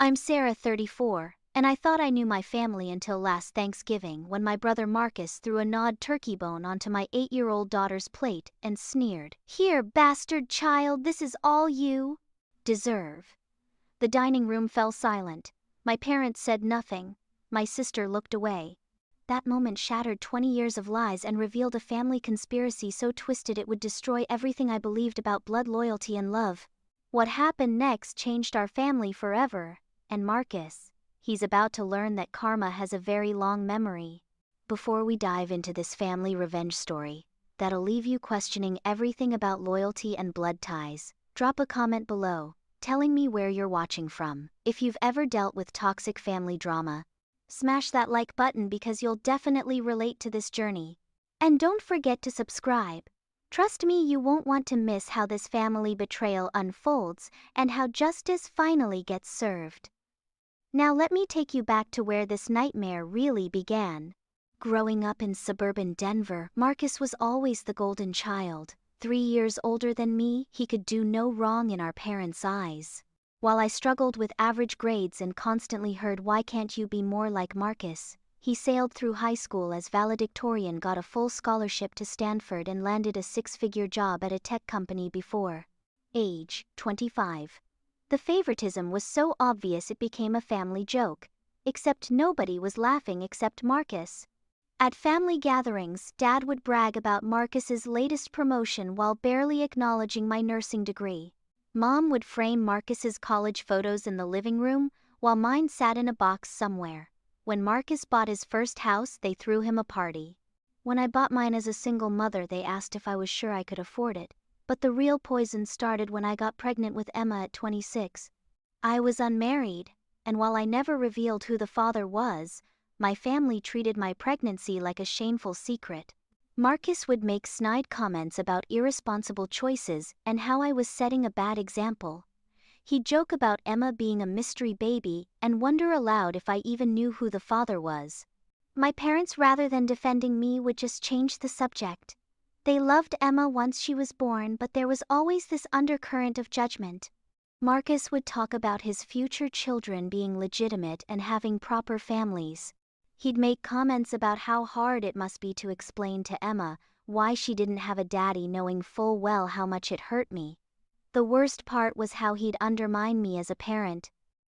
I'm Sarah, 34, and I thought I knew my family until last Thanksgiving when my brother Marcus threw a gnawed turkey bone onto my 8-year-old daughter's plate and sneered, "Here, bastard child, this is all you deserve." The dining room fell silent. My parents said nothing. My sister looked away. That moment shattered 20 years of lies and revealed a family conspiracy so twisted it would destroy everything I believed about blood loyalty and love. What happened next changed our family forever. And Marcus, he's about to learn that karma has a very long memory. Before we dive into this family revenge story that'll leave you questioning everything about loyalty and blood ties, drop a comment below telling me where you're watching from. If you've ever dealt with toxic family drama, smash that like button because you'll definitely relate to this journey. And don't forget to subscribe. Trust me, you won't want to miss how this family betrayal unfolds and how justice finally gets served. Now let me take you back to where this nightmare really began. Growing up in suburban Denver, Marcus was always the golden child. 3 years older than me, he could do no wrong in our parents' eyes. While I struggled with average grades and constantly heard, "Why can't you be more like Marcus?" he sailed through high school as valedictorian, got a full scholarship to Stanford, and landed a 6-figure job at a tech company before age 25. The favoritism was so obvious it became a family joke. Except nobody was laughing except Marcus. At family gatherings, Dad would brag about Marcus's latest promotion while barely acknowledging my nursing degree. Mom would frame Marcus's college photos in the living room, while mine sat in a box somewhere. When Marcus bought his first house, they threw him a party. When I bought mine as a single mother, they asked if I was sure I could afford it. But the real poison started when I got pregnant with Emma at 26. I was unmarried, and while I never revealed who the father was, my family treated my pregnancy like a shameful secret. Marcus would make snide comments about irresponsible choices and how I was setting a bad example. He'd joke about Emma being a mystery baby and wonder aloud if I even knew who the father was. My parents, rather than defending me, would just change the subject. They loved Emma once she was born, but there was always this undercurrent of judgment. Marcus would talk about his future children being legitimate and having proper families. He'd make comments about how hard it must be to explain to Emma why she didn't have a daddy, knowing full well how much it hurt me. The worst part was how he'd undermine me as a parent.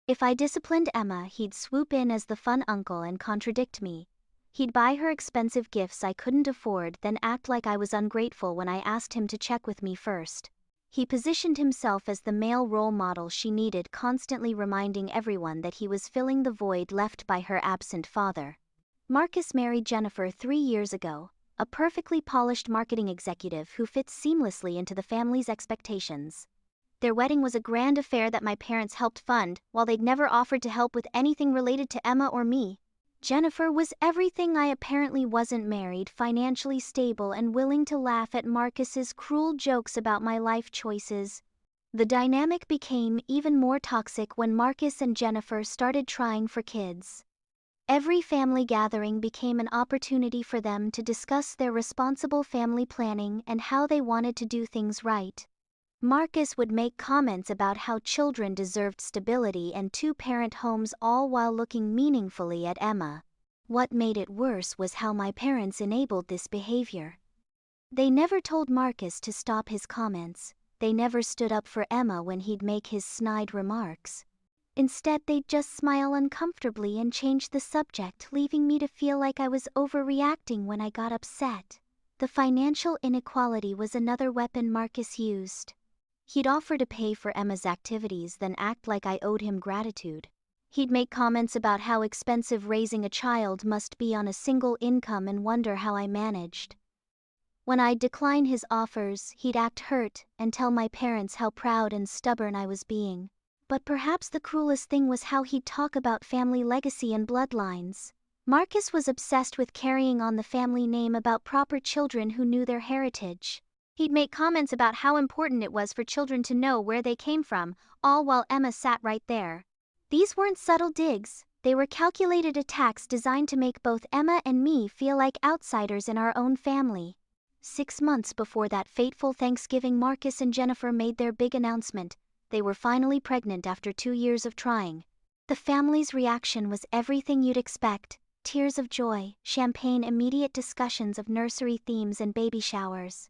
If I disciplined Emma, he'd swoop in as the fun uncle and contradict me. He'd buy her expensive gifts I couldn't afford, then act like I was ungrateful when I asked him to check with me first. He positioned himself as the male role model she needed, constantly reminding everyone that he was filling the void left by her absent father. Marcus married Jennifer 3 years ago, a perfectly polished marketing executive who fits seamlessly into the family's expectations. Their wedding was a grand affair that my parents helped fund, while they'd never offered to help with anything related to Emma or me. Jennifer was everything I apparently wasn't: married, financially stable, and willing to laugh at Marcus's cruel jokes about my life choices. The dynamic became even more toxic when Marcus and Jennifer started trying for kids. Every family gathering became an opportunity for them to discuss their responsible family planning and how they wanted to do things right. Marcus would make comments about how children deserved stability and 2-parent homes, all while looking meaningfully at Emma. What made it worse was how my parents enabled this behavior. They never told Marcus to stop his comments. They never stood up for Emma when he'd make his snide remarks. Instead, they'd just smile uncomfortably and change the subject, leaving me to feel like I was overreacting when I got upset. The financial inequality was another weapon Marcus used. He'd offer to pay for Emma's activities, then act like I owed him gratitude. He'd make comments about how expensive raising a child must be on a single income and wonder how I managed. When I'd decline his offers, he'd act hurt and tell my parents how proud and stubborn I was being. But perhaps the cruelest thing was how he'd talk about family legacy and bloodlines. Marcus was obsessed with carrying on the family name, about proper children who knew their heritage. He'd make comments about how important it was for children to know where they came from, all while Emma sat right there. These weren't subtle digs, they were calculated attacks designed to make both Emma and me feel like outsiders in our own family. 6 months before that fateful Thanksgiving, Marcus and Jennifer made their big announcement. They were finally pregnant after 2 years of trying. The family's reaction was everything you'd expect: tears of joy, champagne, immediate discussions of nursery themes, and baby showers.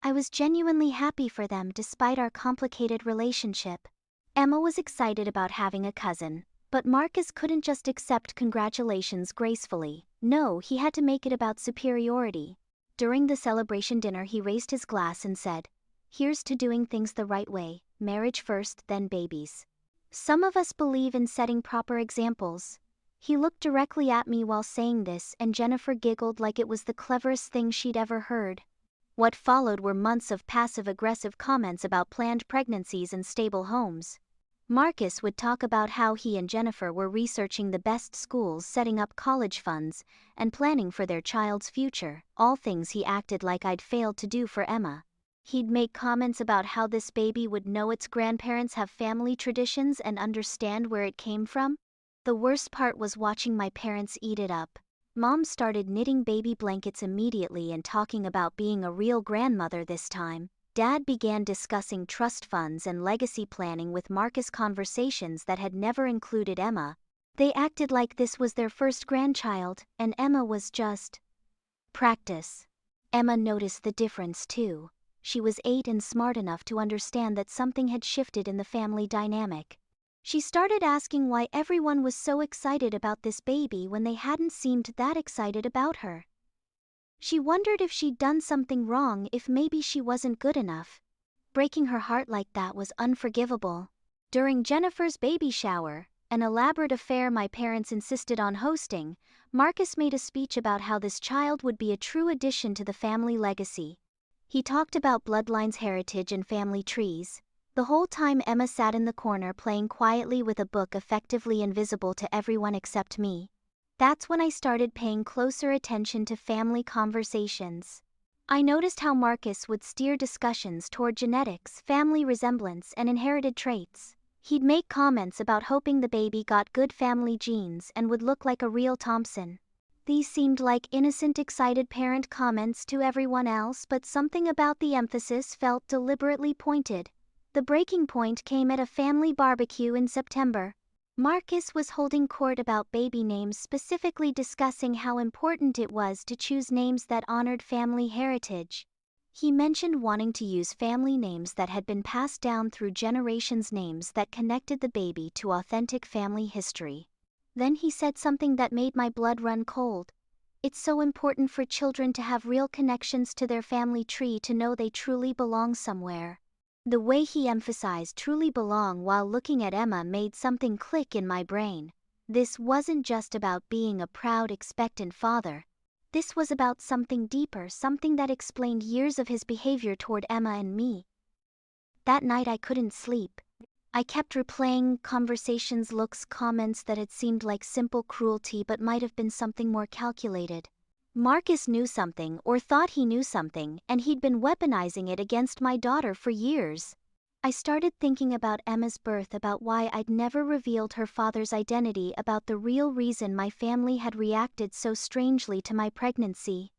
I was genuinely happy for them despite our complicated relationship. Emma was excited about having a cousin, but Marcus couldn't just accept congratulations gracefully. No, he had to make it about superiority. During the celebration dinner, he raised his glass and said, "Here's to doing things the right way, marriage first, then babies. Some of us believe in setting proper examples." He looked directly at me while saying this, and Jennifer giggled like it was the cleverest thing she'd ever heard. What followed were months of passive-aggressive comments about planned pregnancies and stable homes. Marcus would talk about how he and Jennifer were researching the best schools, setting up college funds, and planning for their child's future, all things he acted like I'd failed to do for Emma. He'd make comments about how this baby would know its grandparents have family traditions and understand where it came from. The worst part was watching my parents eat it up. Mom started knitting baby blankets immediately and talking about being a real grandmother this time. Dad began discussing trust funds and legacy planning with Marcus, conversations that had never included Emma. They acted like this was their first grandchild, and Emma was just practice. Emma noticed the difference too. She was 8 and smart enough to understand that something had shifted in the family dynamic. She started asking why everyone was so excited about this baby when they hadn't seemed that excited about her. She wondered if she'd done something wrong, if maybe she wasn't good enough. Breaking her heart like that was unforgivable. During Jennifer's baby shower, an elaborate affair my parents insisted on hosting, Marcus made a speech about how this child would be a true addition to the family legacy. He talked about bloodlines, heritage, and family trees. The whole time Emma sat in the corner playing quietly with a book, effectively invisible to everyone except me. That's when I started paying closer attention to family conversations. I noticed how Marcus would steer discussions toward genetics, family resemblance, and inherited traits. He'd make comments about hoping the baby got good family genes and would look like a real Thompson. These seemed like innocent, excited parent comments to everyone else, but something about the emphasis felt deliberately pointed. The breaking point came at a family barbecue in September. Marcus was holding court about baby names, specifically discussing how important it was to choose names that honored family heritage. He mentioned wanting to use family names that had been passed down through generations, names that connected the baby to authentic family history. Then he said something that made my blood run cold. "It's so important for children to have real connections to their family tree, to know they truly belong somewhere." The way he emphasized truly belong while looking at Emma made something click in my brain. This wasn't just about being a proud, expectant father. This was about something deeper, something that explained years of his behavior toward Emma and me. That night I couldn't sleep. I kept replaying conversations, looks, comments that had seemed like simple cruelty but might have been something more calculated. Marcus knew something, or thought he knew something, and he'd been weaponizing it against my daughter for years. I started thinking about Emma's birth, about why I'd never revealed her father's identity, about the real reason my family had reacted so strangely to my pregnancy.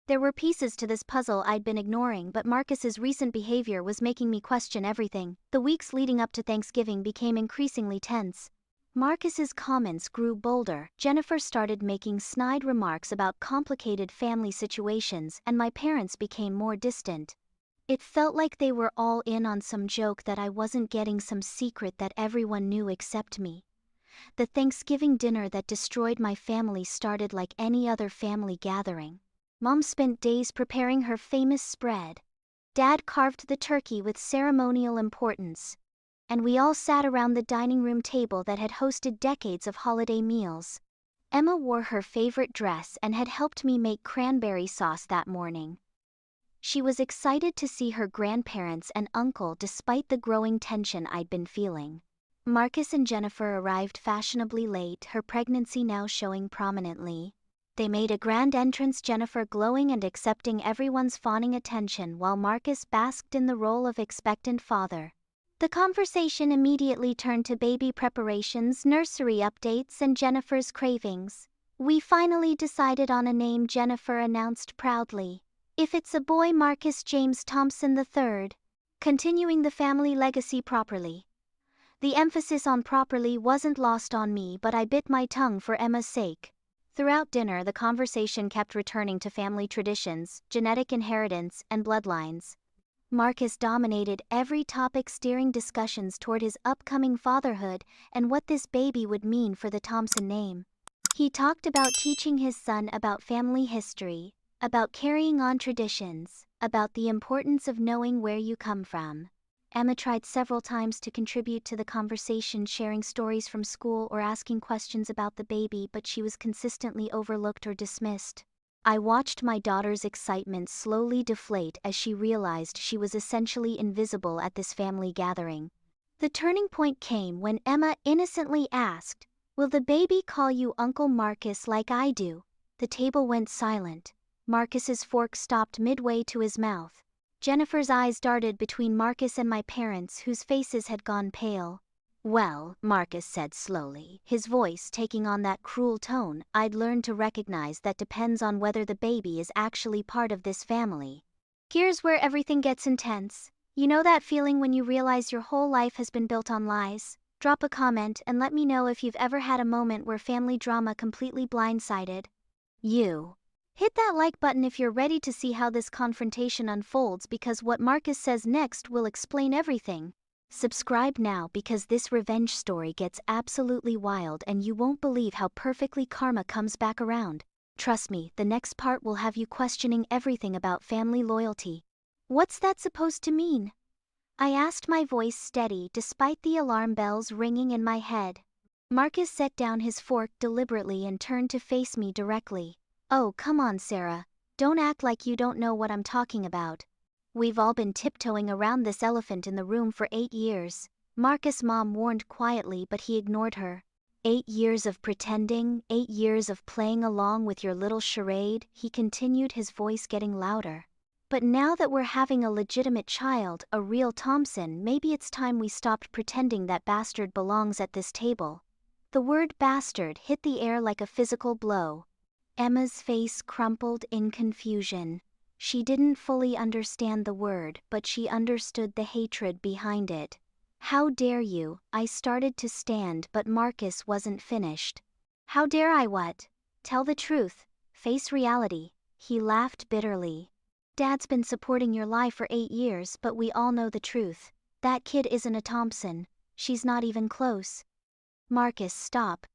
There were pieces to this puzzle I'd been ignoring, but Marcus's recent behavior was making me question everything. The weeks leading up to Thanksgiving became increasingly tense. Marcus's comments grew bolder. Jennifer started making snide remarks about complicated family situations, and my parents became more distant. It felt like they were all in on some joke that I wasn't getting, some secret that everyone knew except me. The Thanksgiving dinner that destroyed my family started like any other family gathering. Mom spent days preparing her famous spread. Dad carved the turkey with ceremonial importance, and we all sat around the dining room table that had hosted decades of holiday meals. Emma wore her favorite dress and had helped me make cranberry sauce that morning. She was excited to see her grandparents and uncle despite the growing tension I'd been feeling. Marcus and Jennifer arrived fashionably late, her pregnancy now showing prominently. They made a grand entrance, Jennifer glowing and accepting everyone's fawning attention while Marcus basked in the role of expectant father. The conversation immediately turned to baby preparations, nursery updates, and Jennifer's cravings. "We finally decided on a name," Jennifer announced proudly. "If it's a boy, Marcus James Thompson III. Continuing the family legacy properly." The emphasis on properly wasn't lost on me, but I bit my tongue for Emma's sake. Throughout dinner, the conversation kept returning to family traditions, genetic inheritance, and bloodlines. Marcus dominated every topic, steering discussions toward his upcoming fatherhood and what this baby would mean for the Thompson name. He talked about teaching his son about family history, about carrying on traditions, about the importance of knowing where you come from. Emma tried several times to contribute to the conversation, sharing stories from school or asking questions about the baby, but she was consistently overlooked or dismissed. I watched my daughter's excitement slowly deflate as she realized she was essentially invisible at this family gathering. The turning point came when Emma innocently asked, "Will the baby call you Uncle Marcus like I do?" The table went silent. Marcus's fork stopped midway to his mouth. Jennifer's eyes darted between Marcus and my parents, whose faces had gone pale. "Well," Marcus said slowly, his voice taking on that cruel tone I'd learned to recognize that depends on whether the baby is actually part of this family. "Here's where everything gets intense. You know that feeling when you realize your whole life has been built on lies? Drop a comment and let me know if you've ever had a moment where family drama completely blindsided you. Hit that like button if you're ready to see how this confrontation unfolds, because what Marcus says next will explain everything. Subscribe now, because this revenge story gets absolutely wild and you won't believe how perfectly karma comes back around. Trust me, the next part will have you questioning everything about family loyalty." "What's that supposed to mean?" I asked, my voice steady despite the alarm bells ringing in my head. Marcus set down his fork deliberately and turned to face me directly. "Oh, come on, Sarah. Don't act like you don't know what I'm talking about. We've all been tiptoeing around this elephant in the room for 8 years. Marcus' mom warned quietly, but he ignored her. 8 years of pretending, 8 years of playing along with your little charade," he continued, his voice getting louder. "But now that we're having a legitimate child, a real Thompson, maybe it's time we stopped pretending that bastard belongs at this table." The word bastard hit the air like a physical blow. Emma's face crumpled in confusion. She didn't fully understand the word, but she understood the hatred behind it. "How dare you?" I started to stand, but Marcus wasn't finished. "How dare I what? Tell the truth. Face reality." He laughed bitterly. "Dad's been supporting your lie for 8 years, but we all know the truth. That kid isn't a Thompson. She's not even close." "Marcus, stop."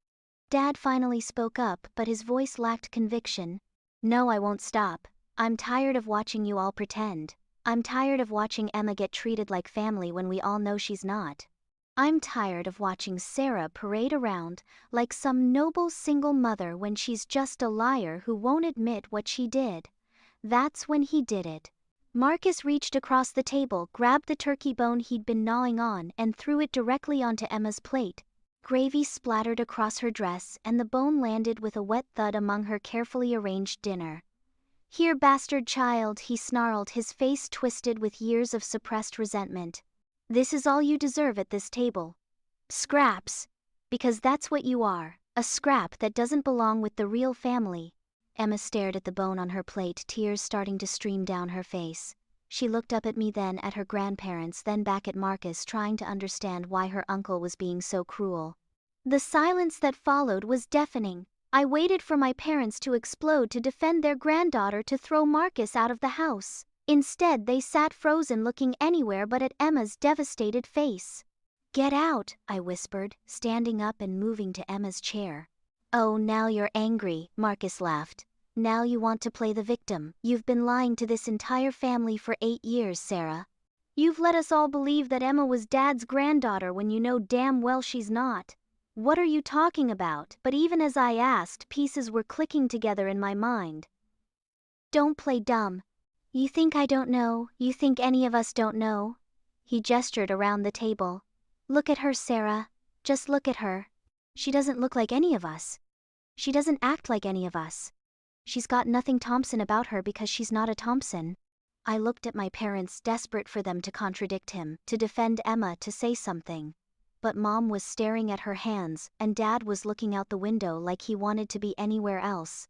Dad finally spoke up, but his voice lacked conviction. "No, I won't stop. I'm tired of watching you all pretend. I'm tired of watching Emma get treated like family when we all know she's not. I'm tired of watching Sarah parade around like some noble single mother when she's just a liar who won't admit what she did." That's when he did it. Marcus reached across the table, grabbed the turkey bone he'd been gnawing on, and threw it directly onto Emma's plate. Gravy splattered across her dress, and the bone landed with a wet thud among her carefully arranged dinner. "Here, bastard child," he snarled, his face twisted with years of suppressed resentment. "This is all you deserve at this table. Scraps. Because that's what you are, a scrap that doesn't belong with the real family." Emma stared at the bone on her plate, tears starting to stream down her face. She looked up at me, then at her grandparents, then back at Marcus, trying to understand why her uncle was being so cruel. The silence that followed was deafening. I waited for my parents to explode, to defend their granddaughter, to throw Marcus out of the house. Instead, they sat frozen, looking anywhere but at Emma's devastated face. "Get out," I whispered, standing up and moving to Emma's chair. "Oh, now you're angry," Marcus laughed. "Now you want to play the victim. You've been lying to this entire family for 8 years, Sarah. You've let us all believe that Emma was Dad's granddaughter when you know damn well she's not. What are you talking about?" But even as I asked, pieces were clicking together in my mind. "Don't play dumb. You think I don't know? You think any of us don't know?" He gestured around the table. "Look at her, Sarah. Just look at her. She doesn't look like any of us. She doesn't act like any of us. She's got nothing Thompson about her because she's not a Thompson." I looked at my parents, desperate for them to contradict him, to defend Emma, to say something. But Mom was staring at her hands, and Dad was looking out the window like he wanted to be anywhere else.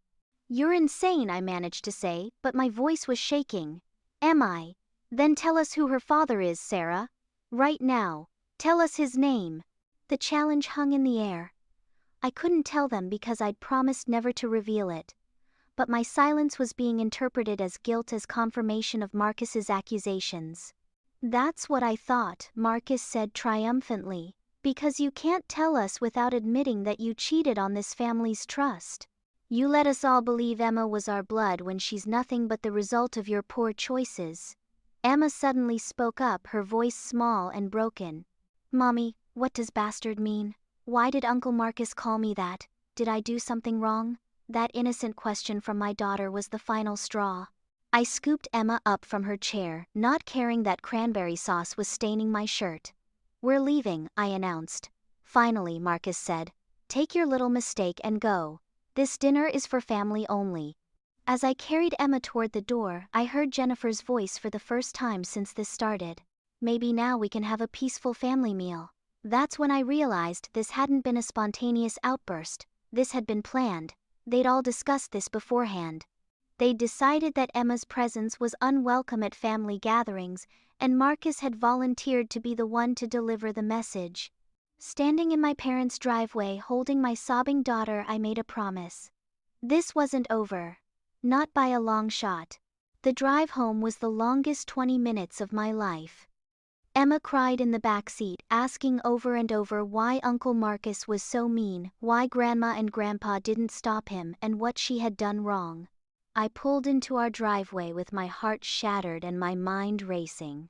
"You're insane," I managed to say, but my voice was shaking. "Am I? Then tell us who her father is, Sarah. Right now. Tell us his name." The challenge hung in the air. I couldn't tell them because I'd promised never to reveal it. But my silence was being interpreted as guilt, as confirmation of Marcus's accusations. "That's what I thought," Marcus said triumphantly. "Because you can't tell us without admitting that you cheated on this family's trust. You let us all believe Emma was our blood when she's nothing but the result of your poor choices." Emma suddenly spoke up, her voice small and broken. "Mommy, what does bastard mean? Why did Uncle Marcus call me that? Did I do something wrong?" That innocent question from my daughter was the final straw. I scooped Emma up from her chair, not caring that cranberry sauce was staining my shirt. "We're leaving," I announced. "Finally," Marcus said. "Take your little mistake and go. This dinner is for family only." As I carried Emma toward the door, I heard Jennifer's voice for the first time since this started. "Maybe now we can have a peaceful family meal." That's when I realized this hadn't been a spontaneous outburst. This had been planned. They'd all discussed this beforehand. They'd decided that Emma's presence was unwelcome at family gatherings, and Marcus had volunteered to be the one to deliver the message. Standing in my parents' driveway holding my sobbing daughter, I made a promise. This wasn't over. Not by a long shot. The drive home was the longest 20 minutes of my life. Emma cried in the back seat, asking over and over why Uncle Marcus was so mean, why Grandma and Grandpa didn't stop him, and what she had done wrong. I pulled into our driveway with my heart shattered and my mind racing.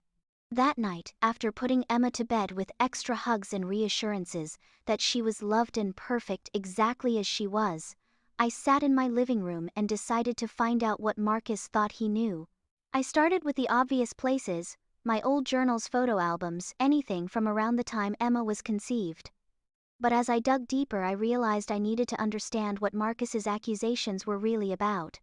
That night, after putting Emma to bed with extra hugs and reassurances that she was loved and perfect exactly as she was, I sat in my living room and decided to find out what Marcus thought he knew. I started with the obvious places: my old journals, photo albums, anything from around the time Emma was conceived. But as I dug deeper, I realized I needed to understand what Marcus's accusations were really about.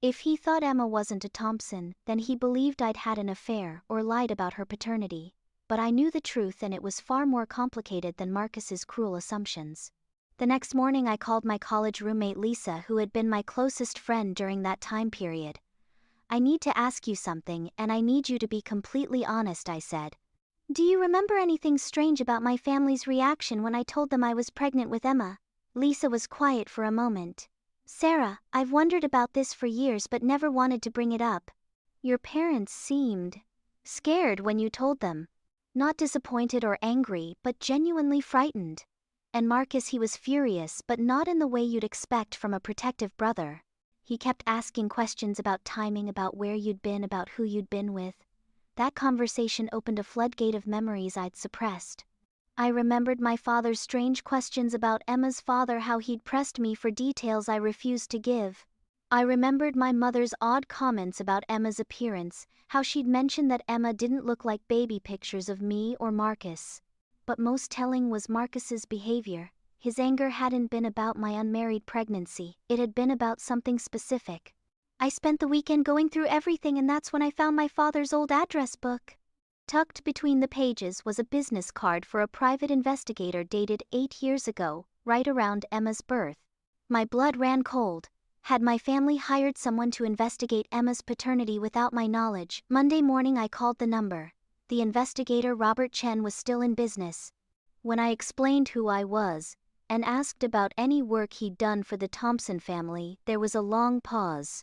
If he thought Emma wasn't a Thompson, then he believed I'd had an affair or lied about her paternity. But I knew the truth, and it was far more complicated than Marcus's cruel assumptions. The next morning I called my college roommate Lisa, who had been my closest friend during that time period. "I need to ask you something, and I need you to be completely honest," I said. "Do you remember anything strange about my family's reaction when I told them I was pregnant with Emma?" Lisa was quiet for a moment. "Sarah, I've wondered about this for years but never wanted to bring it up. Your parents seemed scared when you told them. Not disappointed or angry, but genuinely frightened. And Marcus, he was furious, but not in the way you'd expect from a protective brother. He kept asking questions about timing, about where you'd been, about who you'd been with. That conversation opened a floodgate of memories I'd suppressed. I remembered my father's strange questions about Emma's father, how he'd pressed me for details I refused to give. I remembered my mother's odd comments about Emma's appearance, how she'd mentioned that Emma didn't look like baby pictures of me or Marcus. But most telling was Marcus's behavior. His anger hadn't been about my unmarried pregnancy, it had been about something specific. I spent the weekend going through everything, and that's when I found my father's old address book. Tucked between the pages was a business card for a private investigator dated 8 years ago, right around Emma's birth. My blood ran cold. Had my family hired someone to investigate Emma's paternity without my knowledge? Monday morning I called the number. The investigator, Robert Chen, was still in business. When I explained who I was, and asked about any work he'd done for the Thompson family, there was a long pause.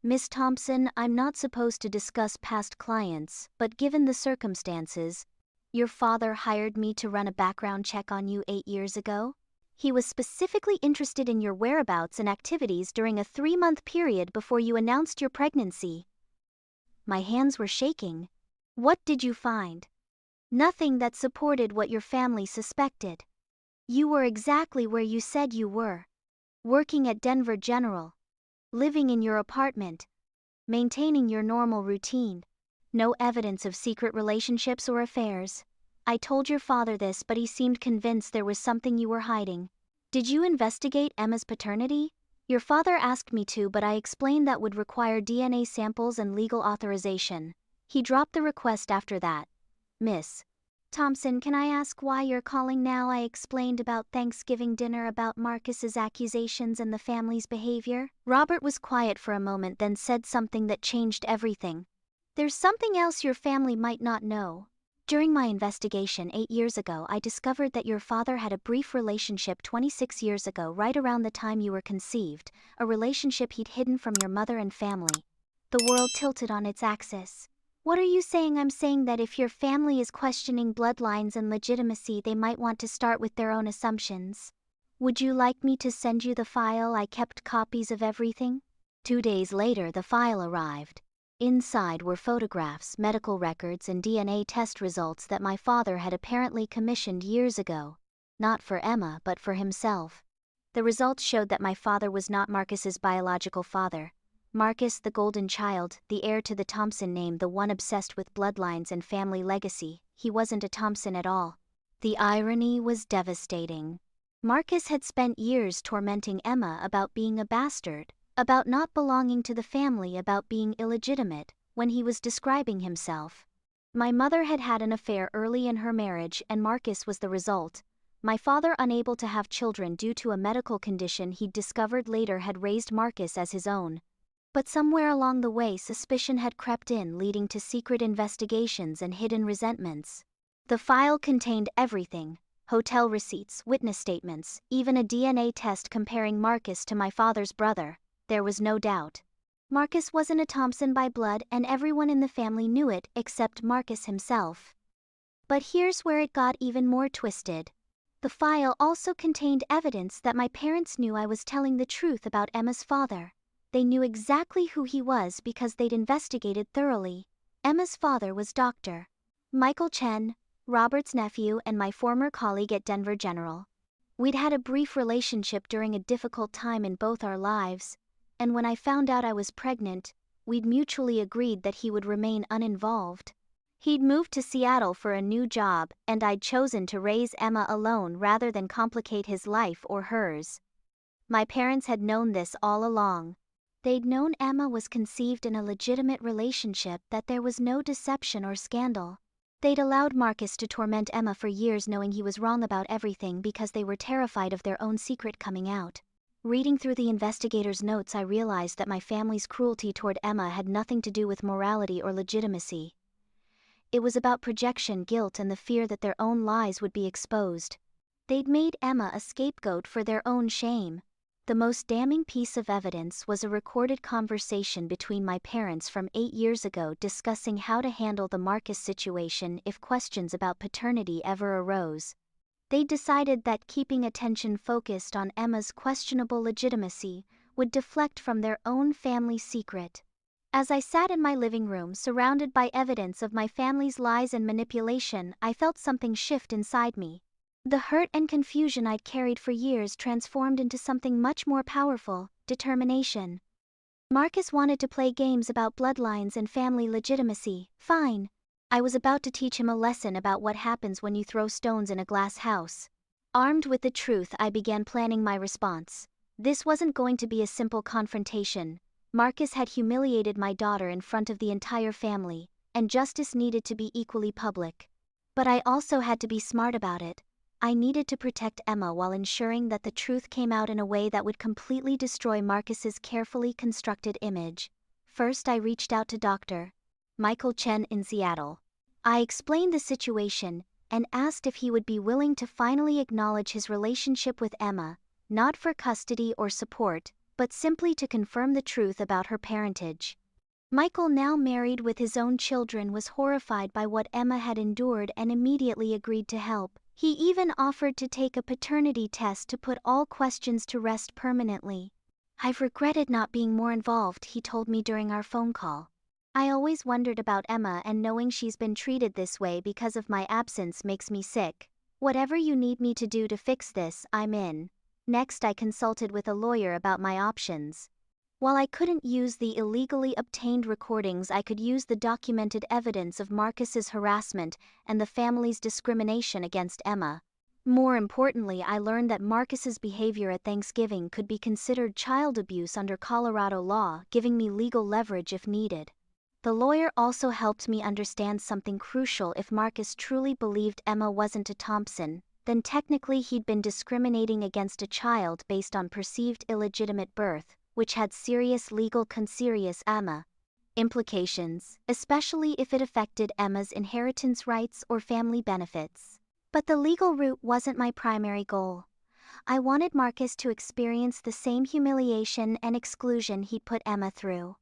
"Miss Thompson, I'm not supposed to discuss past clients, but given the circumstances, your father hired me to run a background check on you 8 years ago. He was specifically interested in your whereabouts and activities during a 3-month period before you announced your pregnancy." My hands were shaking. "What did you find?" "Nothing that supported what your family suspected. You were exactly where you said you were. Working at Denver General. Living in your apartment. Maintaining your normal routine. No evidence of secret relationships or affairs. I told your father this, but he seemed convinced there was something you were hiding. Did you investigate Emma's paternity?" "Your father asked me to, but I explained that would require DNA samples and legal authorization. He dropped the request after that." "Miss Thompson, can I ask why you're calling now?" I explained about Thanksgiving dinner, about Marcus's accusations and the family's behavior. Robert was quiet for a moment, then said something that changed everything. "There's something else your family might not know. During my investigation 8 years ago, I discovered that your father had a brief relationship 26 years ago, right around the time you were conceived, a relationship he'd hidden from your mother and family. The world tilted on its axis. What are you saying? I'm saying that if your family is questioning bloodlines and legitimacy, they might want to start with their own assumptions. Would you like me to send you the file? I kept copies of everything. 2 days later, the file arrived. Inside were photographs, medical records, and DNA test results that my father had apparently commissioned years ago. Not for Emma, but for himself. The results showed that my father was not Marcus's biological father. Marcus, the golden child, the heir to the Thompson name, the one obsessed with bloodlines and family legacy, he wasn't a Thompson at all. The irony was devastating. Marcus had spent years tormenting Emma about being a bastard, about not belonging to the family, about being illegitimate, when he was describing himself. My mother had had an affair early in her marriage, and Marcus was the result. My father, unable to have children due to a medical condition he'd discovered later, had raised Marcus as his own. But somewhere along the way, suspicion had crept in, leading to secret investigations and hidden resentments. The file contained everything: hotel receipts, witness statements, even a DNA test comparing Marcus to my father's brother. There was no doubt. Marcus wasn't a Thompson by blood, and everyone in the family knew it, except Marcus himself. But here's where it got even more twisted. The file also contained evidence that my parents knew I was telling the truth about Emma's father. They knew exactly who he was because they'd investigated thoroughly. Emma's father was Dr. Michael Chen, Robert's nephew and my former colleague at Denver General. We'd had a brief relationship during a difficult time in both our lives, and when I found out I was pregnant, we'd mutually agreed that he would remain uninvolved. He'd moved to Seattle for a new job, and I'd chosen to raise Emma alone rather than complicate his life or hers. My parents had known this all along. They'd known Emma was conceived in a legitimate relationship, that there was no deception or scandal. They'd allowed Marcus to torment Emma for years, knowing he was wrong about everything, because they were terrified of their own secret coming out. Reading through the investigator's notes, I realized that my family's cruelty toward Emma had nothing to do with morality or legitimacy. It was about projection, guilt, and the fear that their own lies would be exposed. They'd made Emma a scapegoat for their own shame. The most damning piece of evidence was a recorded conversation between my parents from 8 years ago discussing how to handle the Marcus situation if questions about paternity ever arose. They decided that keeping attention focused on Emma's questionable legitimacy would deflect from their own family secret. As I sat in my living room surrounded by evidence of my family's lies and manipulation, I felt something shift inside me. The hurt and confusion I'd carried for years transformed into something much more powerful: determination. Marcus wanted to play games about bloodlines and family legitimacy. Fine. I was about to teach him a lesson about what happens when you throw stones in a glass house. Armed with the truth, I began planning my response. This wasn't going to be a simple confrontation. Marcus had humiliated my daughter in front of the entire family, and justice needed to be equally public. But I also had to be smart about it. I needed to protect Emma while ensuring that the truth came out in a way that would completely destroy Marcus's carefully constructed image. First, I reached out to Dr. Michael Chen in Seattle. I explained the situation and asked if he would be willing to finally acknowledge his relationship with Emma, not for custody or support, but simply to confirm the truth about her parentage. Michael, now married with his own children, was horrified by what Emma had endured and immediately agreed to help. He even offered to take a paternity test to put all questions to rest permanently. "I've regretted not being more involved," he told me during our phone call. "I always wondered about Emma, and knowing she's been treated this way because of my absence makes me sick. Whatever you need me to do to fix this, I'm in." Next, I consulted with a lawyer about my options. While I couldn't use the illegally obtained recordings, I could use the documented evidence of Marcus's harassment and the family's discrimination against Emma. More importantly, I learned that Marcus's behavior at Thanksgiving could be considered child abuse under Colorado law, giving me legal leverage if needed. The lawyer also helped me understand something crucial: if Marcus truly believed Emma wasn't a Thompson, then technically he'd been discriminating against a child based on perceived illegitimate birth, which had serious legal consequences. Emma implications, especially if it affected Emma's inheritance rights or family benefits. But the legal route wasn't my primary goal. I wanted Marcus to experience the same humiliation and exclusion he'd put Emma through.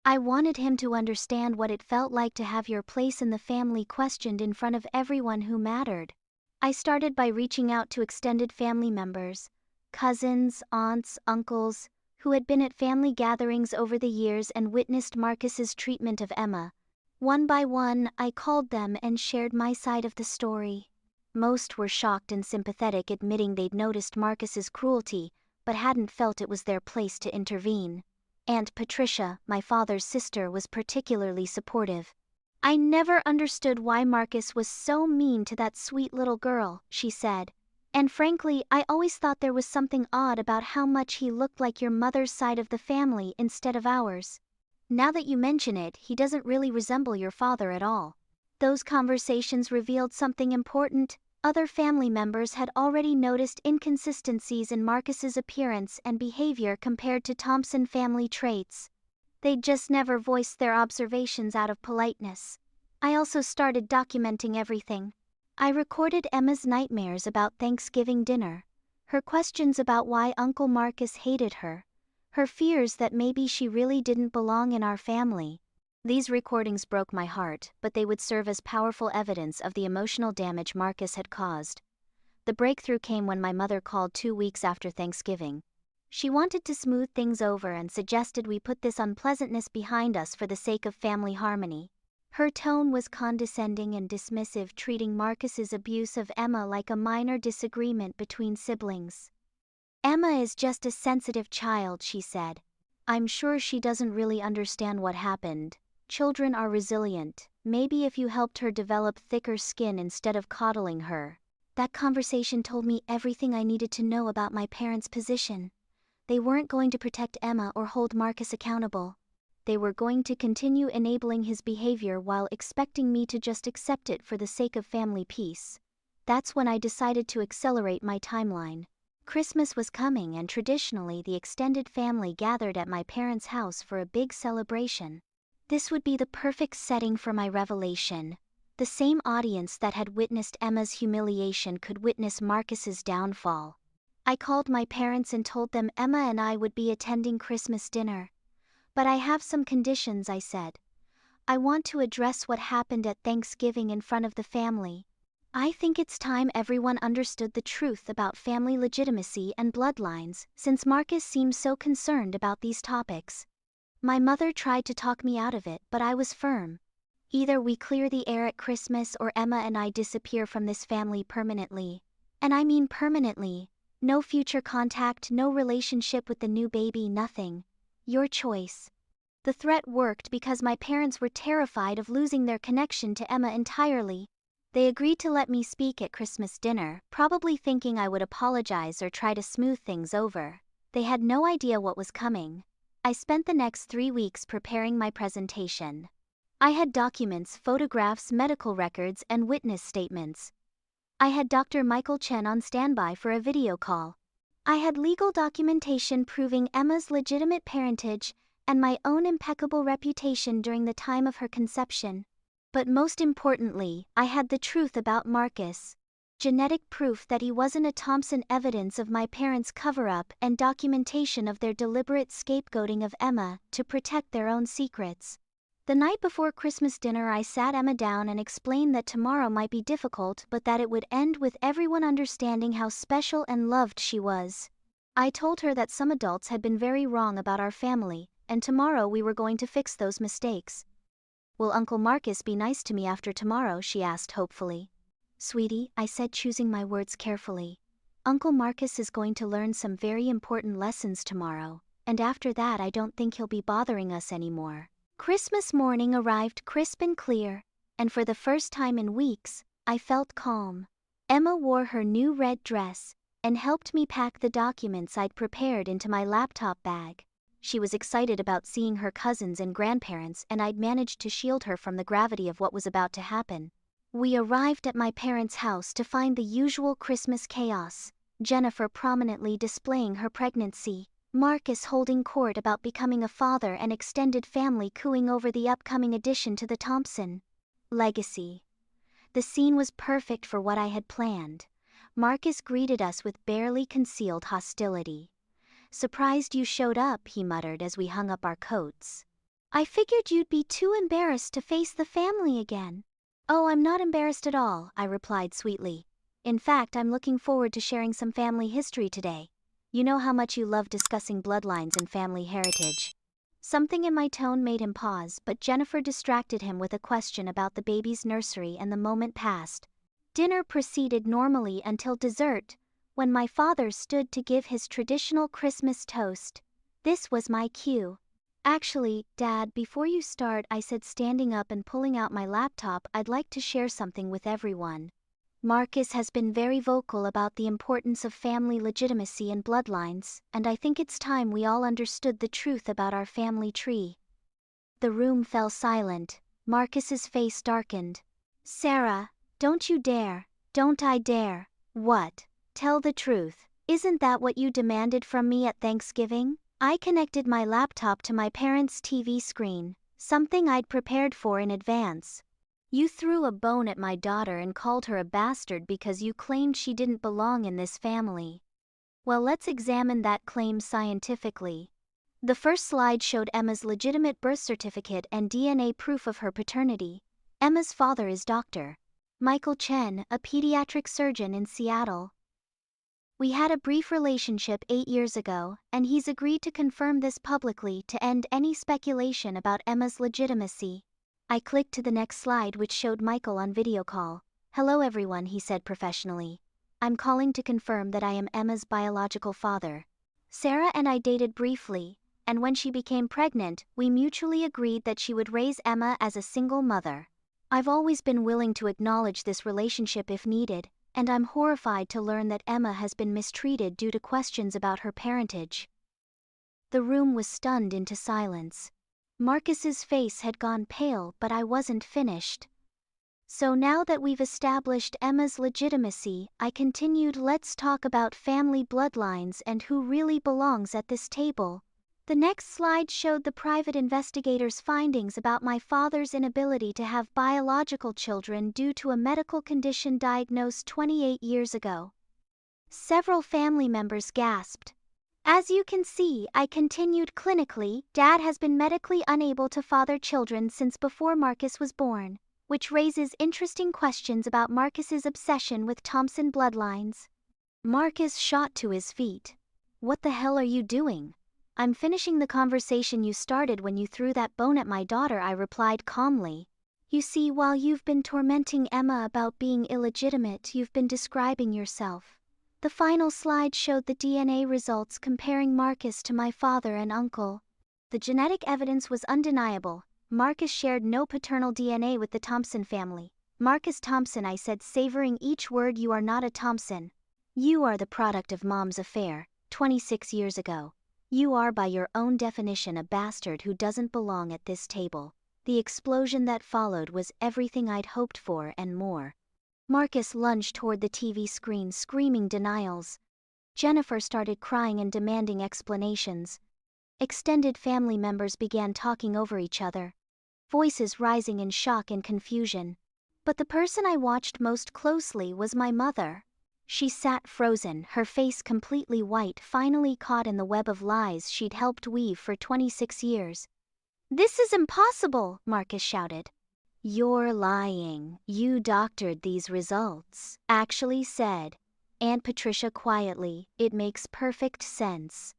I wanted him to understand what it felt like to have your place in the family questioned in front of everyone who mattered. I started by reaching out to extended family members, cousins, aunts, uncles, who had been at family gatherings over the years and witnessed Marcus's treatment of Emma. One by one, I called them and shared my side of the story. Most were shocked and sympathetic, admitting they'd noticed Marcus's cruelty, but hadn't felt it was their place to intervene. Aunt Patricia, my father's sister, was particularly supportive. "I never understood why Marcus was so mean to that sweet little girl," she said. "And frankly, I always thought there was something odd about how much he looked like your mother's side of the family instead of ours. Now that you mention it, he doesn't really resemble your father at all." Those conversations revealed something important. Other family members had already noticed inconsistencies in Marcus's appearance and behavior compared to Thompson family traits. They'd just never voiced their observations out of politeness. I also started documenting everything. I recorded Emma's nightmares about Thanksgiving dinner, her questions about why Uncle Marcus hated her, her fears that maybe she really didn't belong in our family. These recordings broke my heart, but they would serve as powerful evidence of the emotional damage Marcus had caused. The breakthrough came when my mother called 2 weeks after Thanksgiving. She wanted to smooth things over and suggested we put this unpleasantness behind us for the sake of family harmony. Her tone was condescending and dismissive, treating Marcus's abuse of Emma like a minor disagreement between siblings. "Emma is just a sensitive child," she said. "I'm sure she doesn't really understand what happened. Children are resilient. Maybe if you helped her develop thicker skin instead of coddling her." That conversation told me everything I needed to know about my parents' position. They weren't going to protect Emma or hold Marcus accountable. They were going to continue enabling his behavior while expecting me to just accept it for the sake of family peace. That's when I decided to accelerate my timeline. Christmas was coming, and traditionally the extended family gathered at my parents' house for a big celebration. This would be the perfect setting for my revelation. The same audience that had witnessed Emma's humiliation could witness Marcus's downfall. I called my parents and told them Emma and I would be attending Christmas dinner. "But I have some conditions," I said. "I want to address what happened at Thanksgiving in front of the family. I think it's time everyone understood the truth about family legitimacy and bloodlines, since Marcus seems so concerned about these topics." My mother tried to talk me out of it, but I was firm. "Either we clear the air at Christmas or Emma and I disappear from this family permanently. And I mean permanently. No future contact, no relationship with the new baby, nothing. Your choice." The threat worked because my parents were terrified of losing their connection to Emma entirely. They agreed to let me speak at Christmas dinner, probably thinking I would apologize or try to smooth things over. They had no idea what was coming. I spent the next 3 weeks preparing my presentation. I had documents, photographs, medical records, and witness statements. I had Dr. Michael Chen on standby for a video call. I had legal documentation proving Emma's legitimate parentage and my own impeccable reputation during the time of her conception. But most importantly, I had the truth about Marcus. Genetic proof that he wasn't a Thompson, evidence of my parents' cover-up, and documentation of their deliberate scapegoating of Emma to protect their own secrets. The night before Christmas dinner, I sat Emma down and explained that tomorrow might be difficult, but that it would end with everyone understanding how special and loved she was. I told her that some adults had been very wrong about our family, and tomorrow we were going to fix those mistakes. "Will Uncle Marcus be nice to me after tomorrow?" she asked hopefully. "Sweetie," I said, choosing my words carefully, "Uncle Marcus is going to learn some very important lessons tomorrow, and after that I don't think he'll be bothering us anymore." Christmas morning arrived crisp and clear, and for the first time in weeks, I felt calm. Emma wore her new red dress and helped me pack the documents I'd prepared into my laptop bag. She was excited about seeing her cousins and grandparents, and I'd managed to shield her from the gravity of what was about to happen. We arrived at my parents' house to find the usual Christmas chaos, Jennifer prominently displaying her pregnancy. Marcus holding court about becoming a father and extended family cooing over the upcoming addition to the Thompson legacy. The scene was perfect for what I had planned. Marcus greeted us with barely concealed hostility. "Surprised you showed up," he muttered as we hung up our coats. "I figured you'd be too embarrassed to face the family again." "Oh, I'm not embarrassed at all," I replied sweetly. "In fact, I'm looking forward to sharing some family history today. You know how much you love discussing bloodlines and family heritage." Something in my tone made him pause, but Jennifer distracted him with a question about the baby's nursery and the moment passed. Dinner proceeded normally until dessert, when my father stood to give his traditional Christmas toast. This was my cue. "Actually, Dad, before you start," I said, standing up and pulling out my laptop, "I'd like to share something with everyone. Marcus has been very vocal about the importance of family legitimacy and bloodlines, and I think it's time we all understood the truth about our family tree." The room fell silent. Marcus's face darkened. "Sarah, don't you dare. Don't I dare." "What? Tell the truth. Isn't that what you demanded from me at Thanksgiving?" I connected my laptop to my parents' TV screen, something I'd prepared for in advance. "You threw a bone at my daughter and called her a bastard because you claimed she didn't belong in this family. Well, let's examine that claim scientifically." The first slide showed Emma's legitimate birth certificate and DNA proof of her paternity. Emma's father is Dr. Michael Chen, a pediatric surgeon in Seattle. We had a brief relationship 8 years ago, and he's agreed to confirm this publicly to end any speculation about Emma's legitimacy. I clicked to the next slide, which showed Michael on video call. "Hello everyone," he said professionally. "I'm calling to confirm that I am Emma's biological father. Sarah and I dated briefly, and when she became pregnant, we mutually agreed that she would raise Emma as a single mother. I've always been willing to acknowledge this relationship if needed, and I'm horrified to learn that Emma has been mistreated due to questions about her parentage." The room was stunned into silence. Marcus's face had gone pale, but I wasn't finished. "So now that we've established Emma's legitimacy," I continued, "let's talk about family bloodlines and who really belongs at this table." The next slide showed the private investigator's findings about my father's inability to have biological children due to a medical condition diagnosed 28 years ago. Several family members gasped. "As you can see," I continued clinically, "Dad has been medically unable to father children since before Marcus was born, which raises interesting questions about Marcus's obsession with Thompson bloodlines." Marcus shot to his feet. "What the hell are you doing?" "I'm finishing the conversation you started when you threw that bone at my daughter," I replied calmly. "You see, while you've been tormenting Emma about being illegitimate, you've been describing yourself." The final slide showed the DNA results comparing Marcus to my father and uncle. The genetic evidence was undeniable. Marcus shared no paternal DNA with the Thompson family. "Marcus Thompson," I said, savoring each word, "you are not a Thompson. You are the product of Mom's affair, 26 years ago. You are by your own definition a bastard who doesn't belong at this table." The explosion that followed was everything I'd hoped for and more. Marcus lunged toward the TV screen, screaming denials. Jennifer started crying and demanding explanations. Extended family members began talking over each other, voices rising in shock and confusion. But the person I watched most closely was my mother. She sat frozen, her face completely white, finally caught in the web of lies she'd helped weave for 26 years. "This is impossible!" Marcus shouted. "You're lying. You doctored these results," actually said Aunt Patricia quietly. "It makes perfect sense.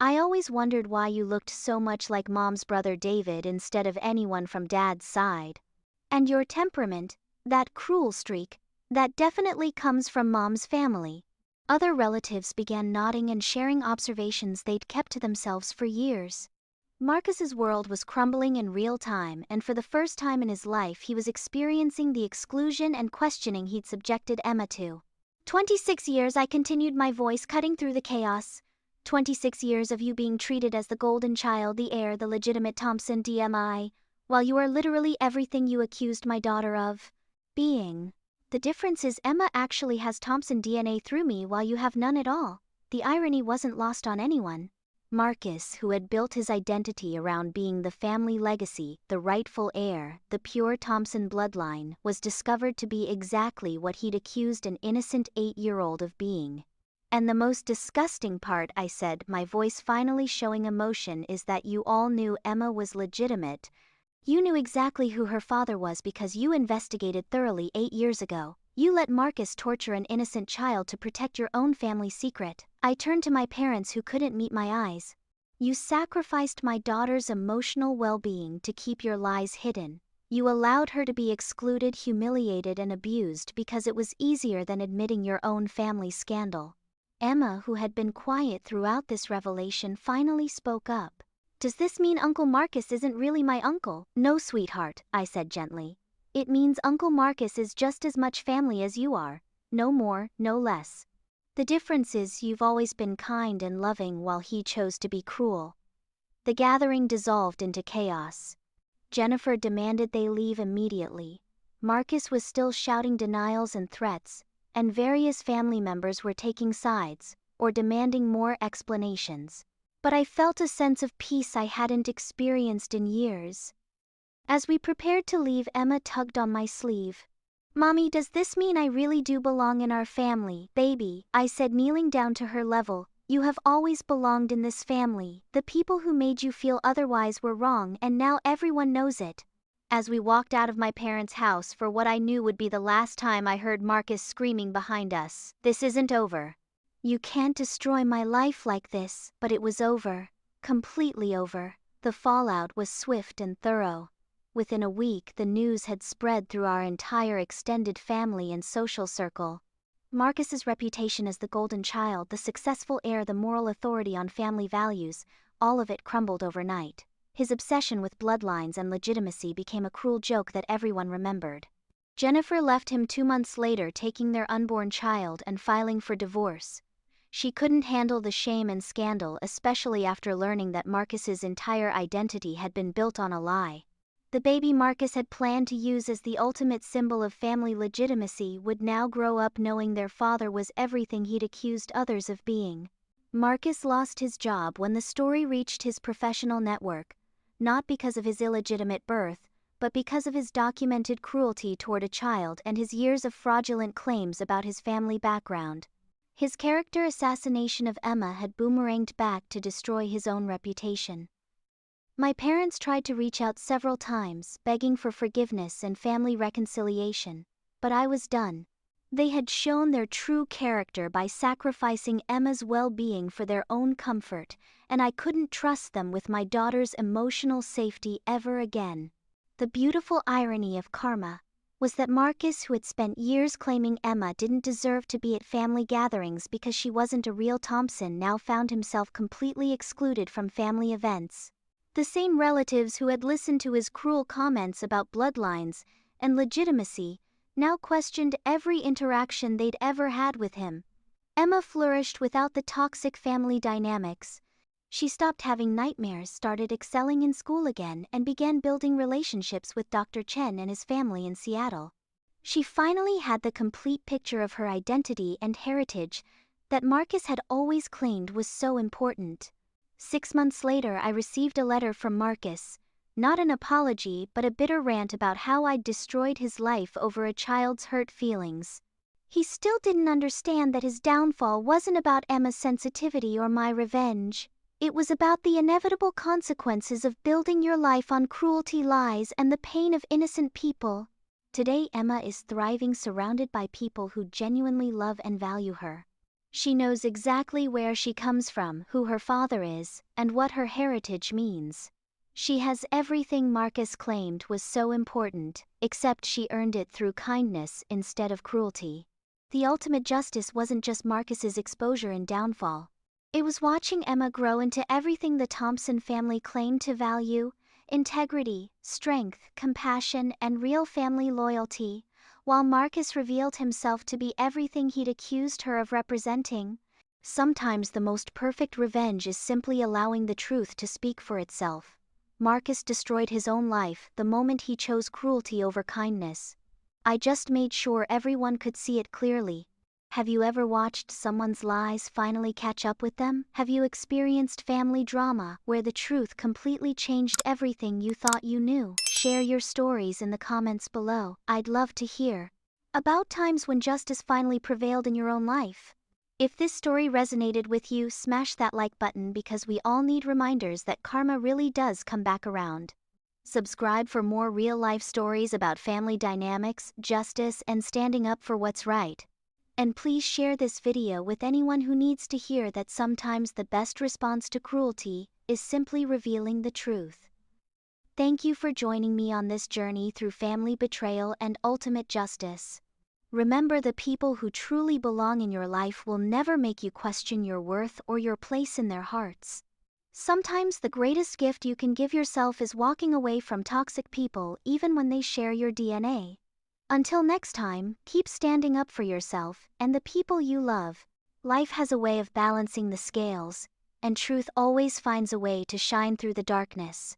I always wondered why you looked so much like Mom's brother David instead of anyone from Dad's side. And your temperament, that cruel streak, that definitely comes from Mom's family." Other relatives began nodding and sharing observations they'd kept to themselves for years. Marcus's world was crumbling in real time, and for the first time in his life he was experiencing the exclusion and questioning he'd subjected Emma to. 26 years, I continued, my voice cutting through the chaos. 26 years of you being treated as the golden child, the heir, the legitimate Thompson DMI, while you are literally everything you accused my daughter of being. The difference is Emma actually has Thompson DNA through me while you have none at all. The irony wasn't lost on anyone. Marcus, who had built his identity around being the family legacy, the rightful heir, the pure Thompson bloodline, was discovered to be exactly what he'd accused an innocent 8-year-old of being. And the most disgusting part, I said, my voice finally showing emotion, is that you all knew Emma was legitimate. You knew exactly who her father was because you investigated thoroughly 8 years ago. You let Marcus torture an innocent child to protect your own family secret. I turned to my parents who couldn't meet my eyes. You sacrificed my daughter's emotional well-being to keep your lies hidden. You allowed her to be excluded, humiliated, and abused because it was easier than admitting your own family scandal. Emma, who had been quiet throughout this revelation, finally spoke up. Does this mean Uncle Marcus isn't really my uncle? No, sweetheart, I said gently. It means Uncle Marcus is just as much family as you are. No more, no less. The difference is you've always been kind and loving while he chose to be cruel. The gathering dissolved into chaos. Jennifer demanded they leave immediately. Marcus was still shouting denials and threats, and various family members were taking sides, or demanding more explanations. But I felt a sense of peace I hadn't experienced in years. As we prepared to leave, Emma tugged on my sleeve. Mommy, does this mean I really do belong in our family? Baby, I said, kneeling down to her level, you have always belonged in this family. The people who made you feel otherwise were wrong, and now everyone knows it. As we walked out of my parents' house for what I knew would be the last time, I heard Marcus screaming behind us. This isn't over. You can't destroy my life like this. But it was over. Completely over. The fallout was swift and thorough. Within a week, the news had spread through our entire extended family and social circle. Marcus's reputation as the golden child, the successful heir, the moral authority on family values, all of it crumbled overnight. His obsession with bloodlines and legitimacy became a cruel joke that everyone remembered. Jennifer left him 2 months later, taking their unborn child and filing for divorce. She couldn't handle the shame and scandal, especially after learning that Marcus's entire identity had been built on a lie. The baby Marcus had planned to use as the ultimate symbol of family legitimacy would now grow up knowing their father was everything he'd accused others of being. Marcus lost his job when the story reached his professional network, not because of his illegitimate birth, but because of his documented cruelty toward a child and his years of fraudulent claims about his family background. His character assassination of Emma had boomeranged back to destroy his own reputation. My parents tried to reach out several times, begging for forgiveness and family reconciliation, but I was done. They had shown their true character by sacrificing Emma's well-being for their own comfort, and I couldn't trust them with my daughter's emotional safety ever again. The beautiful irony of karma was that Marcus, who had spent years claiming Emma didn't deserve to be at family gatherings because she wasn't a real Thompson, now found himself completely excluded from family events. The same relatives who had listened to his cruel comments about bloodlines and legitimacy now questioned every interaction they'd ever had with him. Emma flourished without the toxic family dynamics. She stopped having nightmares, started excelling in school again, and began building relationships with Dr. Chen and his family in Seattle. She finally had the complete picture of her identity and heritage that Marcus had always claimed was so important. 6 months later, I received a letter from Marcus, not an apology but a bitter rant about how I'd destroyed his life over a child's hurt feelings. He still didn't understand that his downfall wasn't about Emma's sensitivity or my revenge. It was about the inevitable consequences of building your life on cruelty, lies, and the pain of innocent people. Today, Emma is thriving, surrounded by people who genuinely love and value her. She knows exactly where she comes from, who her father is, and what her heritage means. She has everything Marcus claimed was so important, except she earned it through kindness instead of cruelty. The ultimate justice wasn't just Marcus's exposure and downfall. It was watching Emma grow into everything the Thompson family claimed to value: integrity, strength, compassion, and real family loyalty, while Marcus revealed himself to be everything he'd accused her of representing. Sometimes the most perfect revenge is simply allowing the truth to speak for itself. Marcus destroyed his own life the moment he chose cruelty over kindness. I just made sure everyone could see it clearly. Have you ever watched someone's lies finally catch up with them? Have you experienced family drama where the truth completely changed everything you thought you knew? Share your stories in the comments below. I'd love to hear about times when justice finally prevailed in your own life. If this story resonated with you, smash that like button because we all need reminders that karma really does come back around. Subscribe for more real-life stories about family dynamics, justice, and standing up for what's right. And please share this video with anyone who needs to hear that sometimes the best response to cruelty is simply revealing the truth. Thank you for joining me on this journey through family betrayal and ultimate justice. Remember, the people who truly belong in your life will never make you question your worth or your place in their hearts. Sometimes the greatest gift you can give yourself is walking away from toxic people even when they share your DNA. Until next time, keep standing up for yourself and the people you love. Life has a way of balancing the scales, and truth always finds a way to shine through the darkness.